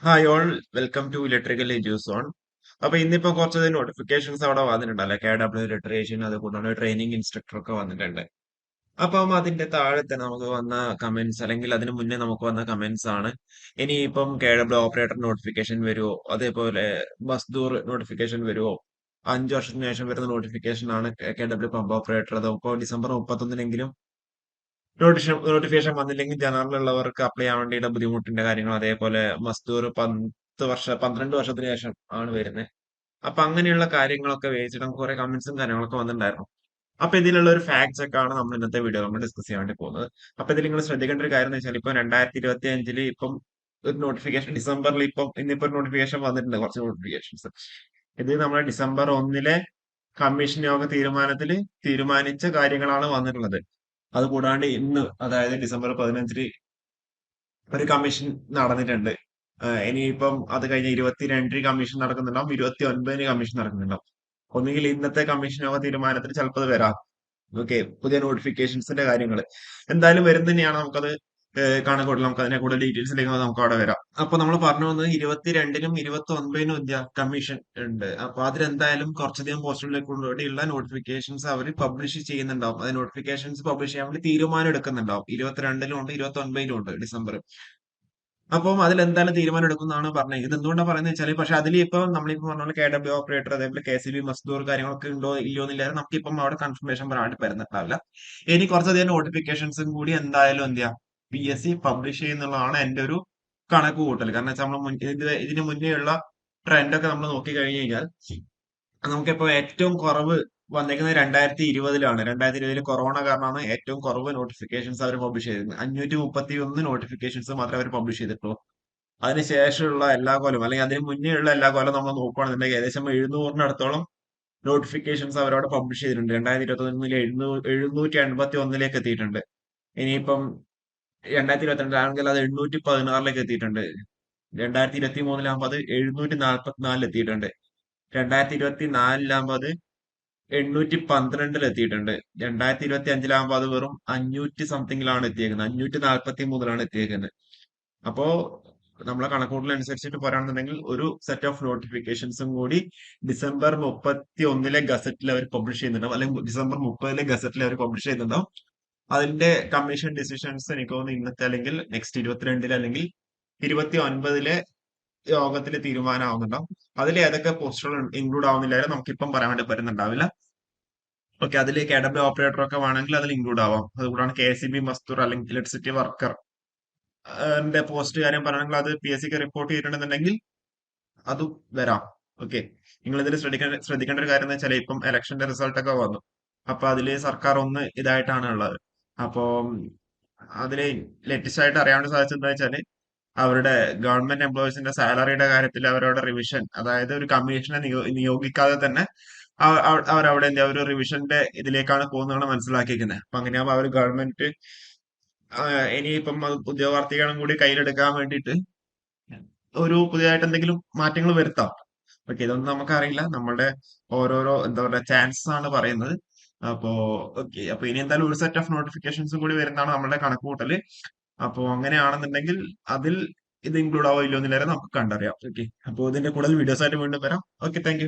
Hi all, welcome to electrical എഡ്യൂസ് ഓൺ. അപ്പൊ ഇന്നിപ്പോ കുറച്ച് നോട്ടിഫിക്കേഷൻസ് അവിടെ വന്നിട്ടുണ്ടല്ലോ. KW ലിറ്ററേഷൻ, അതുകൂടാതെ ട്രെയിനിങ് ഇൻസ്ട്രക്ടർ ഒക്കെ വന്നിട്ടുണ്ട്. അപ്പം അതിന്റെ താഴത്തെ നമുക്ക് വന്ന കമന്റ്സ്, അല്ലെങ്കിൽ അതിന് മുന്നേ നമുക്ക് വന്ന കമന്റ്സ് ആണ്. ഇനിയിപ്പം KW ഓപ്പറേറ്റർ നോട്ടിഫിക്കേഷൻ വരുമോ, അതേപോലെ മസ്ദൂർ നോട്ടിഫിക്കേഷൻ വരുമോ, 5 വർഷത്തിന് ശേഷം വരുന്ന നോട്ടിഫിക്കേഷൻ ആണ് KW പമ്പ് ഓപ്പറേറ്റർ. അതിപ്പോ ഡിസംബർ 31 നോട്ടിഫിക്കേഷൻ വന്നില്ലെങ്കിൽ ജനറൽ ഉള്ളവർക്ക് അപ്ലൈ ചെയ്യാൻ വേണ്ടിയിട്ട് ബുദ്ധിമുട്ടിന്റെ കാര്യങ്ങൾ, അതേപോലെ മസ്ദൂർ 12 വർഷത്തിന് ശേഷം ആണ് വരുന്നത്. അപ്പൊ അങ്ങനെയുള്ള കാര്യങ്ങളൊക്കെ വെച്ചിട്ട് കുറെ കമന്റ്സും കാര്യങ്ങളൊക്കെ വന്നിട്ടുണ്ടായിരുന്നു. അപ്പൊ ഇതിലുള്ള ഒരു ഫാക്ട് ചെക്ക് ആണ് നമ്മൾ ഇന്നത്തെ വീഡിയോ നമ്മൾ ഡിസ്കസ് ചെയ്യാൻ വേണ്ടി പോകുന്നത്. അപ്പൊ ഇതിൽ നിങ്ങൾ ശ്രദ്ധിക്കേണ്ട ഒരു കാര്യം എന്ന് വെച്ചാൽ, ഇപ്പൊ 2025 ഇപ്പം ഒരു നോട്ടിഫിക്കേഷൻ ഡിസംബറിൽ ഇപ്പം ഇന്നിപ്പോ ഒരു നോട്ടിഫിക്കേഷൻ വന്നിട്ടുണ്ട്, കുറച്ച് നോട്ടിഫിക്കേഷൻസ്. ഇത് നമ്മുടെ ഡിസംബർ 1 കമ്മീഷൻ യോഗ തീരുമാനത്തിൽ തീരുമാനിച്ച കാര്യങ്ങളാണ് വന്നിട്ടുള്ളത്. അതുകൂടാണ്ട് ഇന്ന്, അതായത് ഡിസംബർ 15 ഒരു കമ്മീഷൻ നടന്നിട്ടുണ്ട്. ഇനിയിപ്പം അത് കഴിഞ്ഞ 22 കമ്മീഷൻ നടക്കുന്നുണ്ടാവും, 29 കമ്മീഷൻ നടക്കുന്നുണ്ടാവും. ഒന്നുകിൽ ഇന്നത്തെ കമ്മീഷൻ യോഗ തീരുമാനത്തിൽ ചിലപ്പോൾ അത് വരാം. ഓക്കെ, പുതിയ നോട്ടിഫിക്കേഷൻസിന്റെ കാര്യങ്ങൾ എന്തായാലും വരും തന്നെയാണ്. നമുക്കത് കണക്കൂട്ടിൽ നമുക്ക് അതിനെ കൂടുതൽ ഡീറ്റെയിൽസിലേക്ക് നമുക്ക് അവിടെ വരാം. അപ്പൊ നമ്മൾ പറഞ്ഞു വന്നത് 22-നും 29-നും കമ്മീഷൻ ഉണ്ട്. അപ്പൊ അതിലെന്തായാലും കുറച്ചധികം പോസ്റ്റുകളിലേക്കുള്ള നോട്ടിഫിക്കേഷൻസ് അവർ പബ്ലിഷ് ചെയ്യുന്നുണ്ടാവും. അത് നോട്ടിഫിക്കേഷൻസ് പബ്ലിഷ് ചെയ്യാൻ വേണ്ടി തീരുമാനം എടുക്കുന്നുണ്ടാവും. 22-ലും ഉണ്ട്, 29-ലും ഉണ്ട് ഡിസംബർ. അപ്പം അതിലെന്തായാലും തീരുമാനം എടുക്കുന്നതാണ് പറഞ്ഞത്. ഇത് എന്തുകൊണ്ടാണ് പറയുന്നത് വെച്ചാൽ, പക്ഷെ അതിൽ ഇപ്പൊ നമ്മളിപ്പോ പറഞ്ഞ പോലെ KW ഓപ്പറേറ്റർ, അതേപോലെ KCB മസ്ദൂർ കാര്യങ്ങളൊക്കെ ഉണ്ടോ ഇല്ലയോ എന്നില്ലാതെ നമുക്കിപ്പം അവിടെ കൺഫർമേഷൻ പറയാനായിട്ട് വരുന്നുണ്ടാവില്ല. ഇനി കുറച്ചധികം നോട്ടിഫിക്കേഷൻസും കൂടി എന്തായാലും എന്ത് ചെയ്യാം, PSC പബ്ലിഷ് ചെയ്യുന്നുള്ളതാണ് എന്റെ ഒരു കണക്ക് കൂട്ടൽ. കാരണം വെച്ചാൽ നമ്മൾ ഇതിന് മുന്നേ ഉള്ള ട്രെൻഡ് ഒക്കെ നമ്മൾ നോക്കി കഴിഞ്ഞു കഴിഞ്ഞാൽ, നമുക്കിപ്പോ ഏറ്റവും കുറവ് വന്നേക്കുന്നത് 2020-ലാണ്. 2020 കൊറോണ കാരണമാണ് ഏറ്റവും കുറവ് നോട്ടിഫിക്കേഷൻസ് അവർ പബ്ലിഷ് ചെയ്തത്. 531 നോട്ടിഫിക്കേഷൻസ് മാത്രമേ അവർ പബ്ലിഷ് ചെയ്തിട്ടുള്ളൂ. അതിനുശേഷമുള്ള എല്ലാ കൊല്ലം, അല്ലെങ്കിൽ അതിന് മുന്നേ ഉള്ള എല്ലാ കൊല്ലം നമ്മൾ നോക്കുകയാണെന്നുണ്ടെങ്കിൽ ഏകദേശം 700-നടുത്തോളം നോട്ടിഫിക്കേഷൻസ് അവരവിടെ പബ്ലിഷ് ചെയ്തിട്ടുണ്ട്. 2021 771-ലേക്ക് എത്തിയിട്ടുണ്ട്. ഇനിയിപ്പം 2022 അത് 816-ലേക്ക് എത്തിയിട്ടുണ്ട്. 2023 അത് 744 എത്തിയിട്ടുണ്ട്. 2024 അത് 812 എത്തിയിട്ടുണ്ട്. 2025 അത് വെറും 500 സംതിങ്ങിലാണ് എത്തിയേക്കുന്നത്. 543-ലാണ് എത്തിയേക്കുന്നത്. അപ്പോ നമ്മളെ കണക്കൂട്ടൽ അനുസരിച്ചിട്ട് പറയുകയാണെന്നുണ്ടെങ്കിൽ ഒരു സെറ്റ് ഓഫ് നോട്ടിഫിക്കേഷൻസും കൂടി ഡിസംബർ 31 ഗസറ്റിൽ അവർ പബ്ലിഷ് ചെയ്യുന്നുണ്ടാവും, അല്ലെങ്കിൽ ഡിസംബർ 30 ഗസറ്റിൽ അവർ പബ്ലിഷ് ചെയ്യുന്നുണ്ടാവും. അതിന്റെ കമ്മീഷൻ ഡിസിഷൻസ് എനിക്ക് തോന്നുന്നു ഇന്നത്തെ അല്ലെങ്കിൽ നെക്സ്റ്റ് 22 അല്ലെങ്കിൽ 29 യോഗത്തിൽ തീരുമാനമാവുന്നുണ്ടാവും. അതിൽ ഏതൊക്കെ പോസ്റ്റുകൾ ഇൻക്ലൂഡ് ആവുന്നില്ലാലും നമുക്കിപ്പം പറയാൻ വേണ്ടി പറ്റുന്നുണ്ടാവില്ല. ഓക്കെ, അതിൽ KW ഓപ്പറേറ്റർ ഒക്കെ വേണമെങ്കിൽ അതിൽ ഇൻക്ലൂഡ് ആവാം. അതുകൂടാണ് KCB മസ്ദൂർ അല്ലെങ്കിൽ ഇലക്ട്രിസിറ്റി വർക്കർ പോസ്റ്റ് കാര്യം പറയണമെങ്കിൽ അത് PSCക്ക് റിപ്പോർട്ട് ചെയ്തിട്ടുണ്ടെന്നുണ്ടെങ്കിൽ അതും വരാം. ഓക്കെ, നിങ്ങൾ ഇതിൽ ശ്രദ്ധിക്കേണ്ട ഒരു കാര്യം എന്ന് വെച്ചാൽ, ഇപ്പം ഇലക്ഷന്റെ റിസൾട്ട് ഒക്കെ വന്നു. അപ്പൊ അതില് സർക്കാർ ഒന്ന് ഇതായിട്ടാണ് ഉള്ളത്. അപ്പോ അതില് ലേറ്റസ്റ്റ് ആയിട്ട് അറിയാൻ വേണ്ടി സാധിച്ചത് എന്താ വെച്ചാല്, അവരുടെ ഗവൺമെന്റ് എംപ്ലോയീസിന്റെ സാലറിയുടെ കാര്യത്തിൽ അവരവിടെ റിവിഷൻ, അതായത് ഒരു കമ്മീഷനെ നിയോഗിക്കാതെ തന്നെ അവരവിടെ എന്താ ഒരു റിവിഷന്റെ ഇതിലേക്കാണ് പോകുന്നതാണ് മനസ്സിലാക്കിയിരിക്കുന്നത്. അപ്പൊ അങ്ങനെയാകുമ്പോൾ അവർ ഗവൺമെന്റ് ഇനിയിപ്പം അത് ഉദ്യോഗാർത്ഥികളും കൂടി കയ്യിലെടുക്കാൻ വേണ്ടിയിട്ട് ഒരു പുതിയതായിട്ട് എന്തെങ്കിലും മാറ്റങ്ങൾ വരുത്താം. ഓക്കെ, ഇതൊന്നും നമുക്കറിയില്ല. നമ്മളുടെ ഓരോരോ എന്താ പറയുക ചാൻസസ് ആണ് പറയുന്നത്. അപ്പോ ഓക്കെ, അപ്പൊ ഇനി എന്തായാലും ഒരു സെറ്റ് ഓഫ് നോട്ടിഫിക്കേഷൻസും കൂടി വരുന്നതാണ് നമ്മളുടെ കണക്കുകൂട്ടല്. അപ്പോ അങ്ങനെയാണെന്നുണ്ടെങ്കിൽ അതിൽ ഇത് ഇൻക്ലൂഡ് ആവോ ഇല്ലയോ എന്നില്ലാതെ നമുക്ക് കണ്ടറിയാം. ഓക്കെ, അപ്പോൾ ഇതിന്റെ കൂടുതൽ വീഡിയോസ് ആയിട്ട് വീണ്ടും വരാം. Okay, thank you.